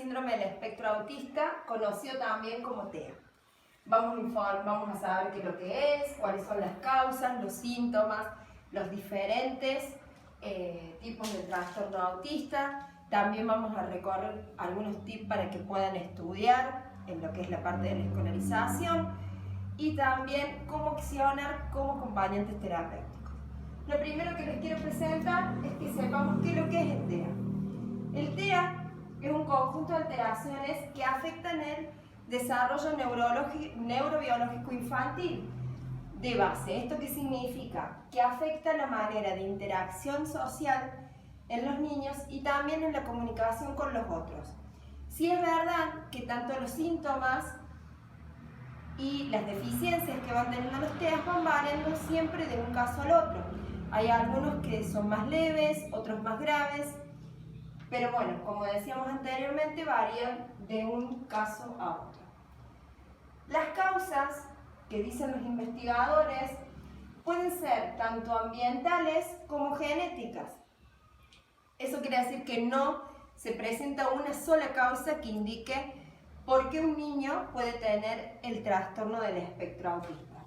síndrome del espectro autista, conocido también como TEA. Vamos a saber qué es lo que es, cuáles son las causas, los síntomas, los diferentes tipos de trastorno autista. También vamos a recorrer algunos tips para que puedan estudiar en lo que es la parte de la escolarización y también cómo accionar como acompañantes terapéuticos. Lo primero que les quiero presentar es que sepamos qué es lo que es el TEA. El TEA es un conjunto de alteraciones que afectan el desarrollo neurobiológico infantil de base. ¿Esto qué significa? Que afecta la manera de interacción social en los niños y también en la comunicación con los otros. Sí es verdad que tanto los síntomas y las deficiencias que van teniendo los TEA van variando siempre de un caso al otro. Hay algunos que son más leves, otros más graves, pero bueno, como decíamos anteriormente, varían de un caso a otro. Las causas que dicen los investigadores pueden ser tanto ambientales como genéticas. Eso quiere decir que no se presenta una sola causa que indique por qué un niño puede tener el trastorno del espectro autista.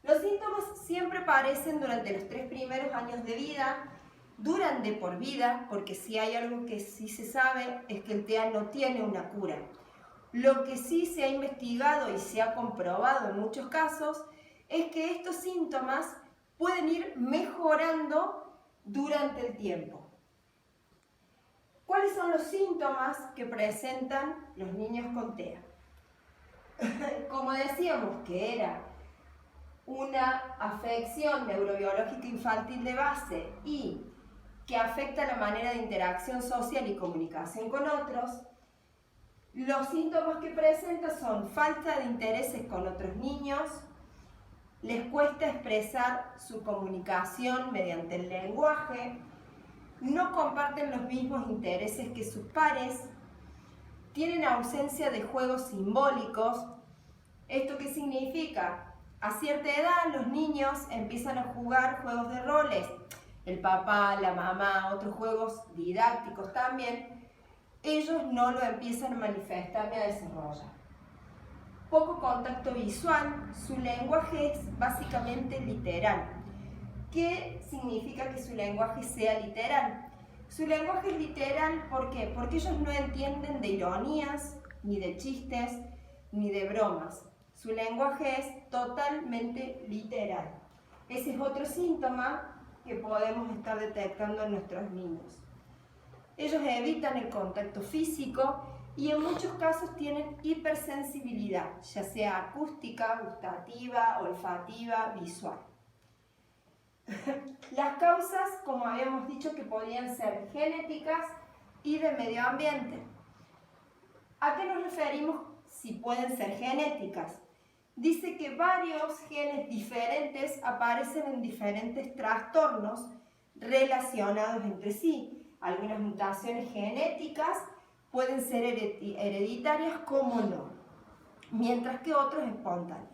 Los síntomas siempre aparecen durante los 3 primeros años de vida, duran de por vida, porque si hay algo que sí se sabe es que el TEA no tiene una cura. Lo que sí se ha investigado y se ha comprobado en muchos casos es que estos síntomas pueden ir mejorando durante el tiempo. ¿Cuáles son los síntomas que presentan los niños con TEA? Como decíamos que era una afección neurobiológica infantil de base y que afecta la manera de interacción social y comunicación con otros, los síntomas que presenta son falta de intereses con otros niños, les cuesta expresar su comunicación mediante el lenguaje, no comparten los mismos intereses que sus pares, tienen ausencia de juegos simbólicos. ¿Esto qué significa? A cierta edad los niños empiezan a jugar juegos de roles, el papá, la mamá, otros juegos didácticos también, ellos no lo empiezan a manifestar ni a desarrollar. Poco contacto visual, su lenguaje es básicamente literal. ¿Qué significa que su lenguaje sea literal? Su lenguaje es literal, ¿por qué? Porque ellos no entienden de ironías, ni de chistes, ni de bromas. Su lenguaje es totalmente literal. Ese es otro síntoma que podemos estar detectando en nuestros niños. Ellos evitan el contacto físico y en muchos casos tienen hipersensibilidad, ya sea acústica, gustativa, olfativa, visual. Las causas, como habíamos dicho, que podían ser genéticas y de medio ambiente. ¿A qué nos referimos si pueden ser genéticas? Dice que varios genes diferentes aparecen en diferentes trastornos relacionados entre sí. Algunas mutaciones genéticas pueden ser hereditarias como no, mientras que otros espontáneos.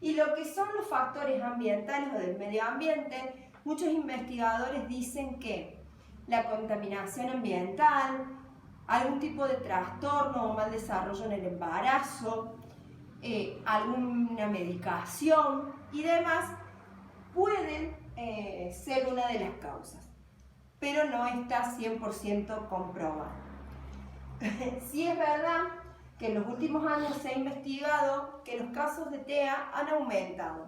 Y lo que son los factores ambientales o del medio ambiente, muchos investigadores dicen que la contaminación ambiental, algún tipo de trastorno o mal desarrollo en el embarazo, alguna medicación y demás pueden ser una de las causas, pero no está 100% comprobado. Sí es verdad que en los últimos años se ha investigado que los casos de TEA han aumentado.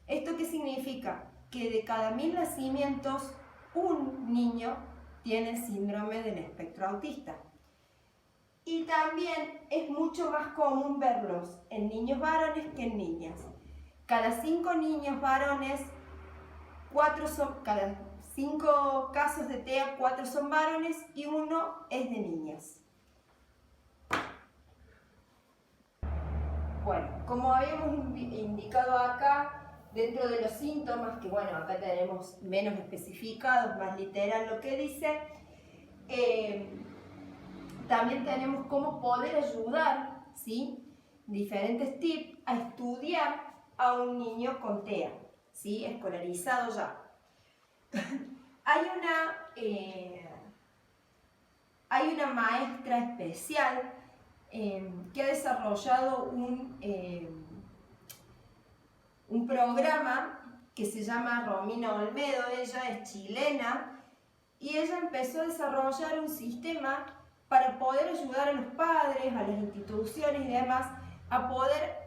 ¿Esto qué significa? Que de cada 1000 nacimientos, un niño tiene síndrome del espectro autista. Y también es mucho más común verlos en niños varones que en niñas. Cada 5 niños varones, cada 5 casos de TEA, 4 son varones y 1 es de niñas. Bueno, como habíamos indicado acá, dentro de los síntomas, que bueno, acá tenemos menos especificados, más literal lo que dice, también tenemos cómo poder ayudar, ¿sí? Diferentes tips a estudiar a un niño con TEA, ¿sí? Escolarizado ya. Hay hay una maestra especial que ha desarrollado un programa que se llama Romina Olmedo. Ella es chilena y ella empezó a desarrollar un sistema para poder ayudar a los padres, a las instituciones y demás a poder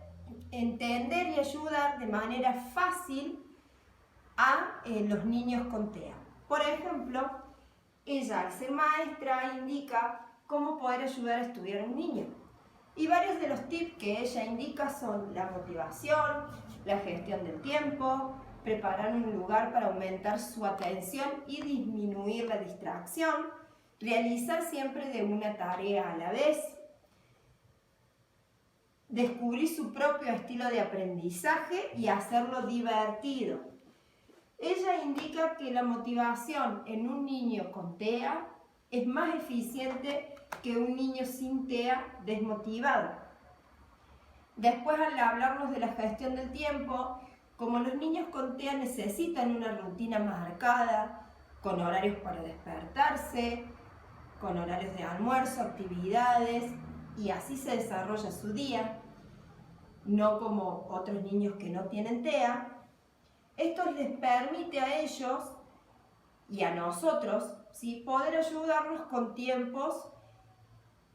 entender y ayudar de manera fácil a los niños con TEA. Por ejemplo, ella, al ser maestra, indica cómo poder ayudar a estudiar a un niño. Y varios de los tips que ella indica son la motivación, la gestión del tiempo, preparar un lugar para aumentar su atención y disminuir la distracción, realizar siempre de una tarea a la vez, descubrir su propio estilo de aprendizaje y hacerlo divertido. Ella indica que la motivación en un niño con TEA es más eficiente que un niño sin TEA desmotivado. Después, al hablarnos de la gestión del tiempo, como los niños con TEA necesitan una rutina marcada, con horarios para despertarse, con horarios de almuerzo, actividades, y así se desarrolla su día, no como otros niños que no tienen TEA, esto les permite a ellos y a nosotros, ¿sí?, poder ayudarnos con tiempos,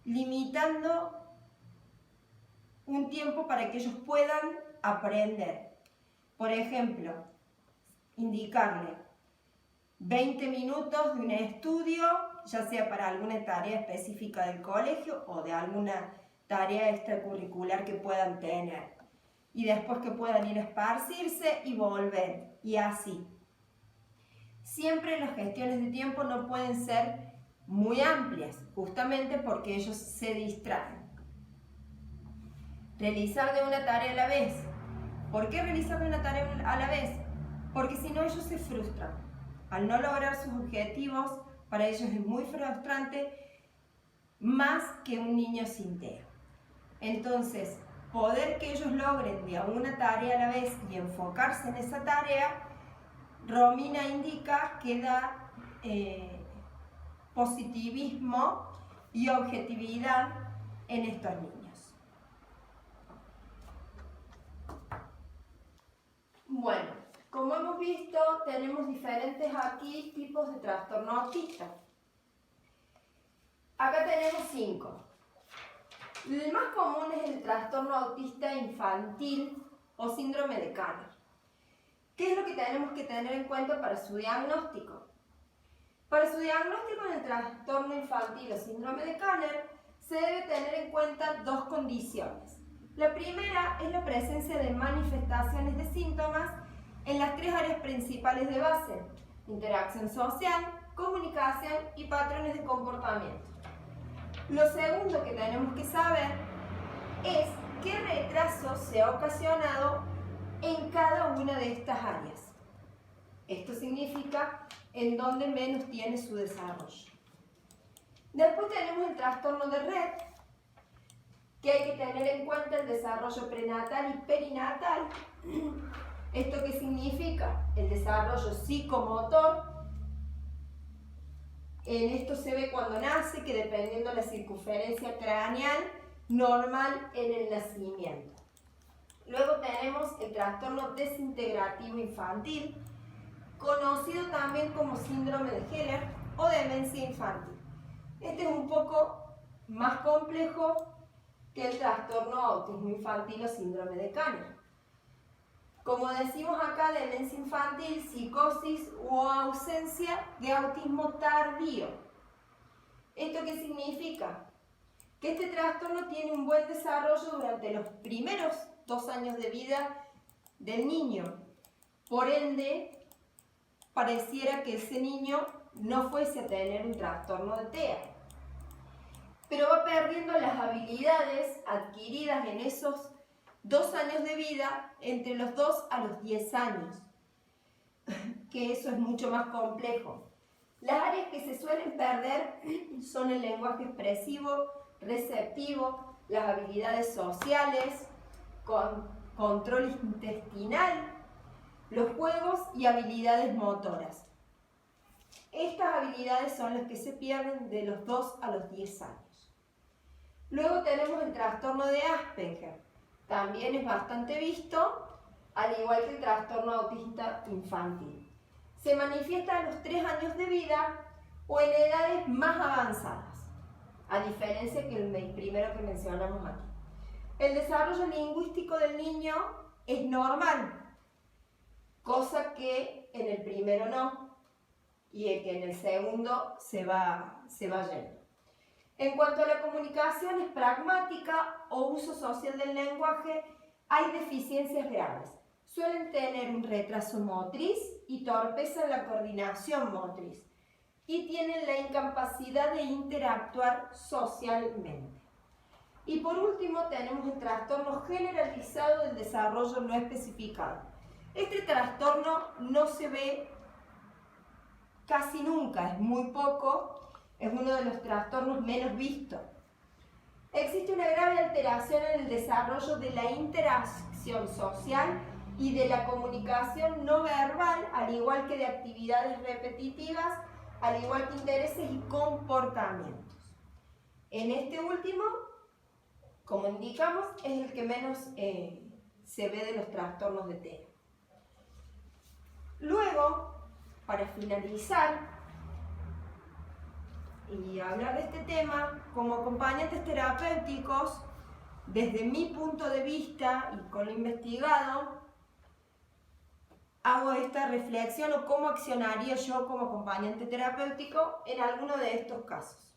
limitando un tiempo para que ellos puedan aprender. Por ejemplo, indicarle 20 minutos de un estudio, ya sea para alguna tarea específica del colegio o de alguna tarea extracurricular que puedan tener. Y después que puedan ir a esparcirse y volver, y así. Siempre las gestiones de tiempo no pueden ser muy amplias, justamente porque ellos se distraen. Realizar de una tarea a la vez. ¿Por qué realizar de una tarea a la vez? Porque si no, ellos se frustran. Al no lograr sus objetivos, para ellos es muy frustrante, más que un niño sin TEA. Entonces, poder que ellos logren de una tarea a la vez y enfocarse en esa tarea, Romina indica que da positivismo y objetividad en estos niños. Bueno, como hemos visto, tenemos diferentes aquí tipos de trastorno autista. Acá tenemos 5. El más común es el trastorno autista infantil o síndrome de Kanner. ¿Qué es lo que tenemos que tener en cuenta para su diagnóstico? Para su diagnóstico en el trastorno infantil o síndrome de Kanner se debe tener en cuenta 2 condiciones. La primera es la presencia de manifestaciones de síntomas en las 3 áreas principales de base: interacción social, comunicación y patrones de comportamiento. Lo segundo que tenemos que saber es qué retraso se ha ocasionado en cada una de estas áreas. Esto significa en dónde menos tiene su desarrollo. Después tenemos el trastorno de Rett, que hay que tener en cuenta el desarrollo prenatal y perinatal. ¿Esto qué significa? El desarrollo psicomotor. En esto se ve cuando nace, que dependiendo de la circunferencia craneal, normal en el nacimiento. Luego tenemos el trastorno desintegrativo infantil, conocido también como síndrome de Heller o demencia infantil. Este es un poco más complejo que el trastorno autismo infantil o síndrome de Kanner. Como decimos acá, demencia infantil, psicosis u ausencia de autismo tardío. ¿Esto qué significa? Que este trastorno tiene un buen desarrollo durante los primeros 2 años de vida del niño. Por ende, pareciera que ese niño no fuese a tener un trastorno de TEA. Pero va perdiendo las habilidades adquiridas en esos 2 años de vida entre los 2 a los 10 años, que eso es mucho más complejo. Las áreas que se suelen perder son el lenguaje expresivo, receptivo, las habilidades sociales, control intestinal, los juegos y habilidades motoras. Estas habilidades son las que se pierden de los 2 a los 10 años. Luego tenemos el trastorno de Asperger. También es bastante visto, al igual que el trastorno autista infantil. Se manifiesta a los 3 años de vida o en edades más avanzadas, a diferencia que el primero que mencionamos aquí. El desarrollo lingüístico del niño es normal, cosa que en el primero no, y que en el segundo se va yendo. En cuanto a la comunicación es pragmática o uso social del lenguaje, hay deficiencias graves. Suelen tener un retraso motriz y torpeza en la coordinación motriz, y tienen la incapacidad de interactuar socialmente. Y por último tenemos el trastorno generalizado del desarrollo no especificado. Este trastorno no se ve casi nunca, es muy poco, es uno de los trastornos menos vistos. Existe una grave alteración en el desarrollo de la interacción social y de la comunicación no verbal, al igual que de actividades repetitivas, al igual que intereses y comportamientos. En este último, como indicamos, es el que menos se ve de los trastornos de TEA. Luego, para finalizar y hablar de este tema, como acompañantes terapéuticos, desde mi punto de vista y con lo investigado, hago esta reflexión o cómo accionaría yo como acompañante terapéutico en alguno de estos casos.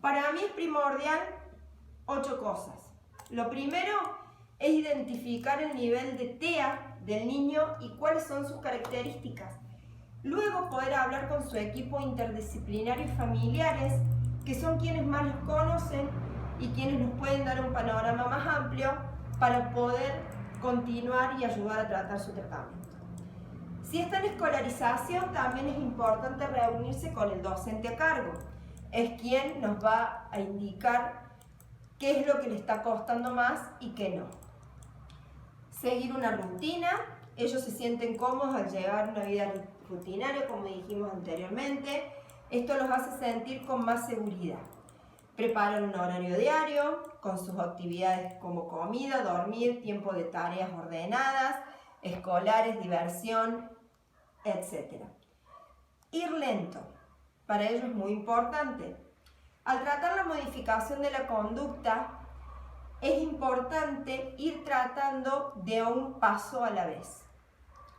Para mí es primordial 8 cosas. Lo primero es identificar el nivel de TEA del niño y cuáles son sus características. Luego poder hablar con su equipo interdisciplinario y familiares, que son quienes más los conocen y quienes nos pueden dar un panorama más amplio para poder continuar y ayudar a tratar su tratamiento. Si está en escolarización, también es importante reunirse con el docente a cargo. Es quien nos va a indicar qué es lo que le está costando más y qué no. Seguir una rutina. Ellos se sienten cómodos al llevar una vida rutinaria, como dijimos anteriormente. Esto los hace sentir con más seguridad. Preparar un horario diario con sus actividades como comida, dormir, tiempo de tareas ordenadas, escolares, diversión, etc. Ir lento. Para ello es muy importante. Al tratar la modificación de la conducta, es importante ir tratando de un paso a la vez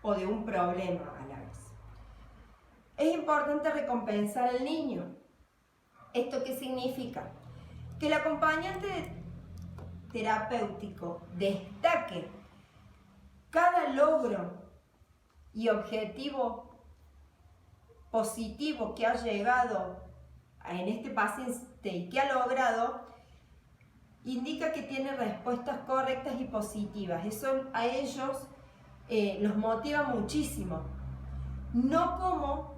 o de un problema a la vez. Es importante recompensar al niño. ¿Esto qué significa? Que el acompañante terapéutico destaque cada logro y objetivo positivo que ha llegado en este paciente y que ha logrado, indica que tiene respuestas correctas y positivas. Eso a ellos los motiva muchísimo. No como,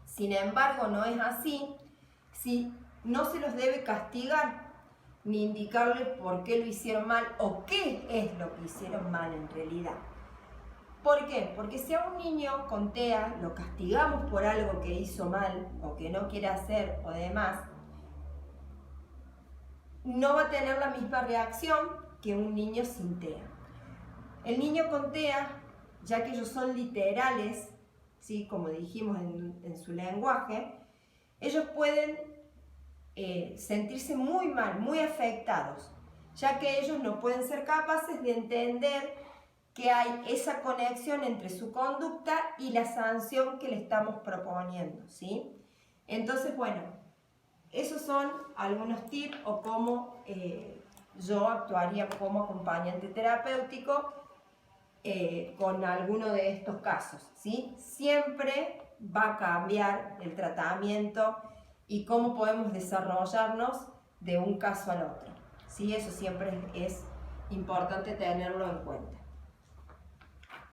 sin embargo, no es así, si no se los debe castigar ni indicarle por qué lo hicieron mal o qué es lo que hicieron mal en realidad. ¿Por qué? Porque si a un niño con TEA lo castigamos por algo que hizo mal o que no quiere hacer o demás, no va a tener la misma reacción que un niño sin TEA. El niño con TEA, ya que ellos son literales, ¿sí? Como dijimos en su lenguaje, ellos pueden sentirse muy mal, muy afectados, ya que ellos no pueden ser capaces de entender que hay esa conexión entre su conducta y la sanción que le estamos proponiendo, ¿sí? Entonces, bueno, esos son algunos tips o cómo yo actuaría como acompañante terapéutico con alguno de estos casos, ¿sí? Siempre va a cambiar el tratamiento y cómo podemos desarrollarnos de un caso al otro, ¿sí? Eso siempre es importante tenerlo en cuenta.